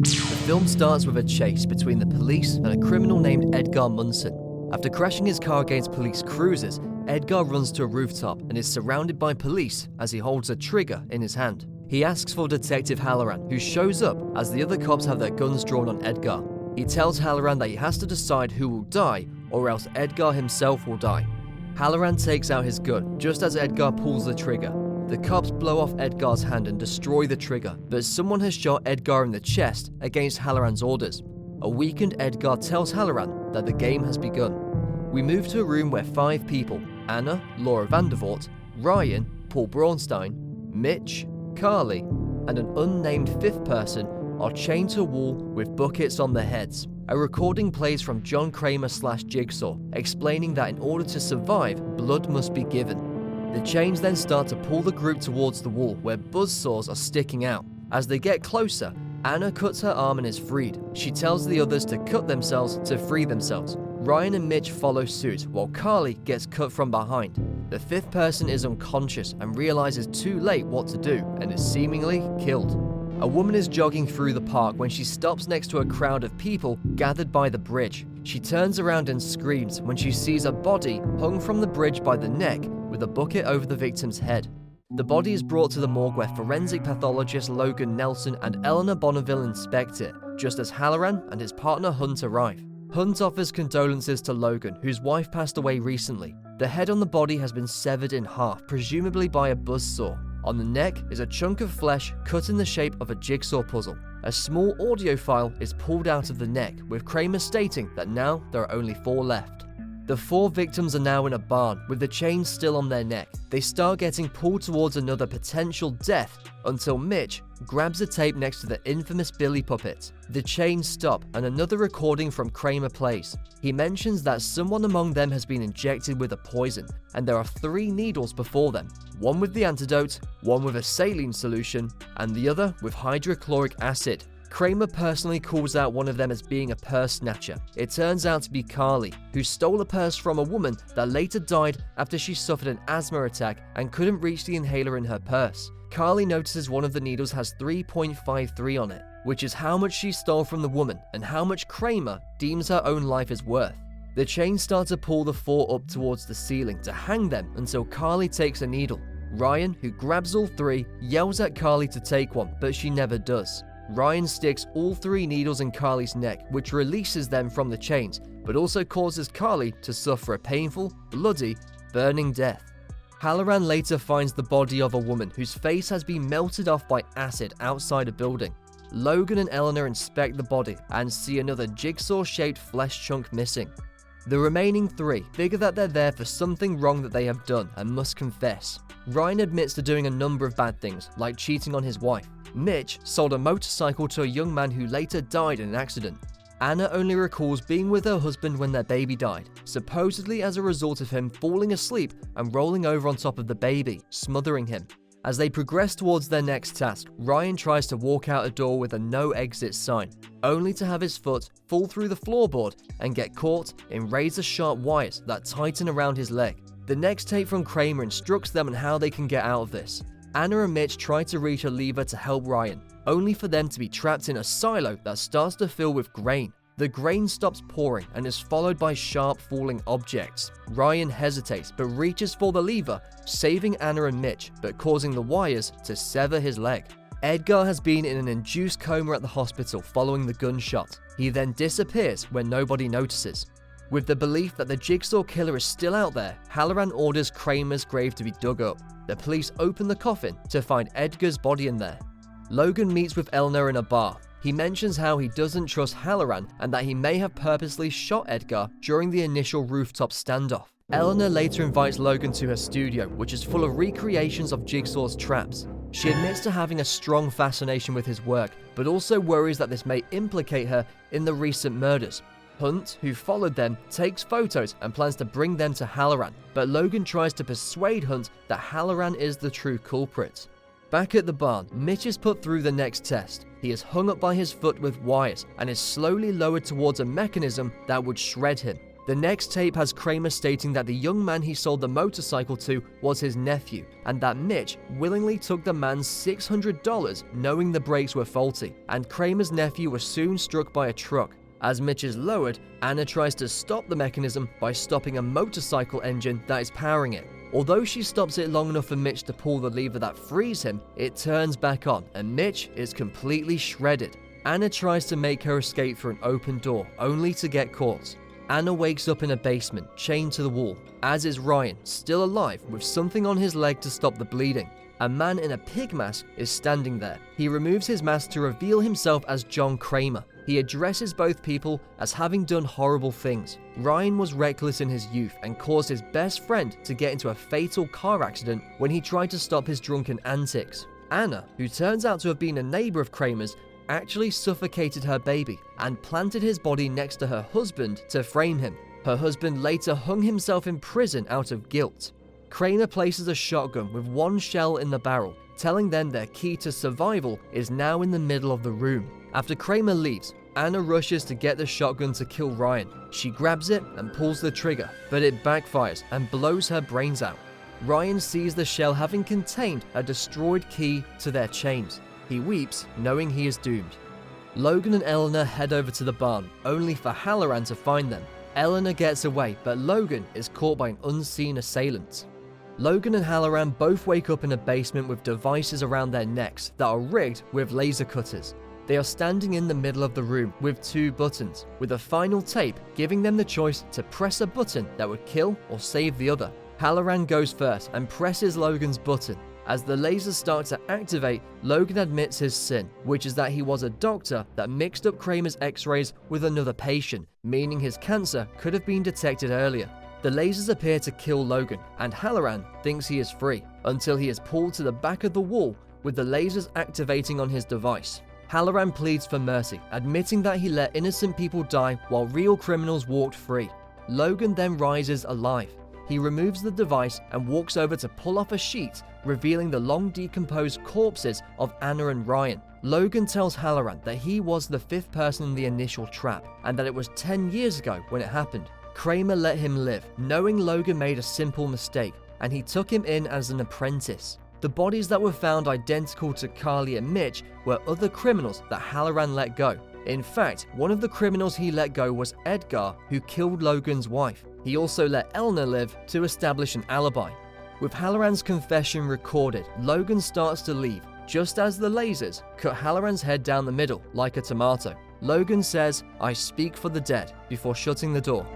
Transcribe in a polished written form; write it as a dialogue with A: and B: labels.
A: The film starts with a chase between the police and a criminal named Edgar Munson. After crashing his car against police cruisers, Edgar runs to a rooftop and is surrounded by police as he holds a trigger in his hand. He asks for Detective Halloran, who shows up as the other cops have their guns drawn on Edgar. He tells Halloran that he has to decide who will die or else Edgar himself will die. Halloran takes out his gun just as Edgar pulls the trigger. The cops blow off Edgar's hand and destroy the trigger, but someone has shot Edgar in the chest against Halloran's orders. A weakened Edgar tells Halloran that the game has begun. We move to a room where 5 people, Anna, Laura Vandervoort, Ryan, Paul Braunstein, Mitch, Carly, and an unnamed 5th person are chained to a wall with buckets on their heads. A recording plays from John Kramer/Jigsaw, explaining that in order to survive, blood must be given. The chains then start to pull the group towards the wall where buzzsaws are sticking out. As they get closer, Anna cuts her arm and is freed. She tells the others to cut themselves to free themselves. Ryan and Mitch follow suit while Carly gets cut from behind. The 5th person is unconscious and realizes too late what to do and is seemingly killed. A woman is jogging through the park when she stops next to a crowd of people gathered by the bridge. She turns around and screams when she sees a body hung from the bridge by the neck with a bucket over the victim's head. The body is brought to the morgue where forensic pathologist Logan Nelson and Eleanor Bonneville inspect it, just as Halloran and his partner Hunt arrive. Hunt offers condolences to Logan, whose wife passed away recently. The head on the body has been severed in half, presumably by a buzzsaw. On the neck is a chunk of flesh cut in the shape of a jigsaw puzzle. A small audio file is pulled out of the neck, with Kramer stating that now there are only 4 left. The 4 victims are now in a barn, with the chains still on their neck. They start getting pulled towards another potential death until Mitch grabs a tape next to the infamous Billy puppet. The chains stop and another recording from Kramer plays. He mentions that someone among them has been injected with a poison, and there are 3 needles before them. One with the antidote, one with a saline solution, and the other with hydrochloric acid. Kramer personally calls out one of them as being a purse snatcher. It turns out to be Carly, who stole a purse from a woman that later died after she suffered an asthma attack and couldn't reach the inhaler in her purse. Carly notices one of the needles has 3.53 on it, which is how much she stole from the woman and how much Kramer deems her own life is worth. The chains start to pull the 4 up towards the ceiling to hang them until Carly takes a needle. Ryan, who grabs all 3, yells at Carly to take one, but she never does. Ryan sticks all 3 needles in Carly's neck, which releases them from the chains, but also causes Carly to suffer a painful, bloody, burning death. Halloran later finds the body of a woman whose face has been melted off by acid outside a building. Logan and Eleanor inspect the body and see another jigsaw-shaped flesh chunk missing. The remaining 3 figure that they're there for something wrong that they have done and must confess. Ryan admits to doing a number of bad things, like cheating on his wife. Mitch sold a motorcycle to a young man who later died in an accident. Anna only recalls being with her husband when their baby died, supposedly as a result of him falling asleep and rolling over on top of the baby, smothering him. As they progress towards their next task, Ryan tries to walk out a door with a no exit sign, only to have his foot fall through the floorboard and get caught in razor-sharp wires that tighten around his leg. The next tape from Kramer instructs them on how they can get out of this. Anna and Mitch try to reach a lever to help Ryan, only for them to be trapped in a silo that starts to fill with grain. The grain stops pouring and is followed by sharp falling objects. Ryan hesitates but reaches for the lever, saving Anna and Mitch, but causing the wires to sever his leg. Edgar has been in an induced coma at the hospital following the gunshot. He then disappears when nobody notices. With the belief that the Jigsaw killer is still out there, Halloran orders Kramer's grave to be dug up. The police open the coffin to find Edgar's body in there. Logan meets with Eleanor in a bar. He mentions how he doesn't trust Halloran and that he may have purposely shot Edgar during the initial rooftop standoff. Eleanor later invites Logan to her studio, which is full of recreations of Jigsaw's traps. She admits to having a strong fascination with his work, but also worries that this may implicate her in the recent murders. Hunt, who followed them, takes photos and plans to bring them to Halloran, but Logan tries to persuade Hunt that Halloran is the true culprit. Back at the barn, Mitch is put through the next test. He is hung up by his foot with wires and is slowly lowered towards a mechanism that would shred him. The next tape has Kramer stating that the young man he sold the motorcycle to was his nephew, and that Mitch willingly took the man's $600 knowing the brakes were faulty, and Kramer's nephew was soon struck by a truck. As Mitch is lowered, Anna tries to stop the mechanism by stopping a motorcycle engine that is powering it. Although she stops it long enough for Mitch to pull the lever that frees him, it turns back on, and Mitch is completely shredded. Anna tries to make her escape through an open door, only to get caught. Anna wakes up in a basement, chained to the wall, as is Ryan, still alive with something on his leg to stop the bleeding. A man in a pig mask is standing there. He removes his mask to reveal himself as John Kramer. He addresses both people as having done horrible things. Ryan was reckless in his youth and caused his best friend to get into a fatal car accident when he tried to stop his drunken antics. Anna, who turns out to have been a neighbor of Kramer's, actually suffocated her baby and planted his body next to her husband to frame him. Her husband later hung himself in prison out of guilt. Kramer places a shotgun with one shell in the barrel, telling them their key to survival is now in the middle of the room. After Kramer leaves, Anna rushes to get the shotgun to kill Ryan. She grabs it and pulls the trigger, but it backfires and blows her brains out. Ryan sees the shell having contained a destroyed key to their chains. He weeps, knowing he is doomed. Logan and Eleanor head over to the barn, only for Halloran to find them. Eleanor gets away, but Logan is caught by an unseen assailant. Logan and Halloran both wake up in a basement with devices around their necks that are rigged with laser cutters. They are standing in the middle of the room with two buttons, with a final tape giving them the choice to press a button that would kill or save the other. Halloran goes first and presses Logan's button. As the lasers start to activate, Logan admits his sin, which is that he was a doctor that mixed up Kramer's x-rays with another patient, meaning his cancer could have been detected earlier. The lasers appear to kill Logan, and Halloran thinks he is free, until he is pulled to the back of the wall with the lasers activating on his device. Halloran pleads for mercy, admitting that he let innocent people die while real criminals walked free. Logan then rises alive. He removes the device and walks over to pull off a sheet, revealing the long decomposed corpses of Anna and Ryan. Logan tells Halloran that he was the fifth person in the initial trap, and that it was 10 years ago when it happened. Kramer let him live, knowing Logan made a simple mistake, and he took him in as an apprentice. The bodies that were found identical to Carly and Mitch were other criminals that Halloran let go. In fact, one of the criminals he let go was Edgar, who killed Logan's wife. He also let Eleanor live to establish an alibi. With Halloran's confession recorded, Logan starts to leave, just as the lasers cut Halloran's head down the middle like a tomato. Logan says, "I speak for the dead," before shutting the door.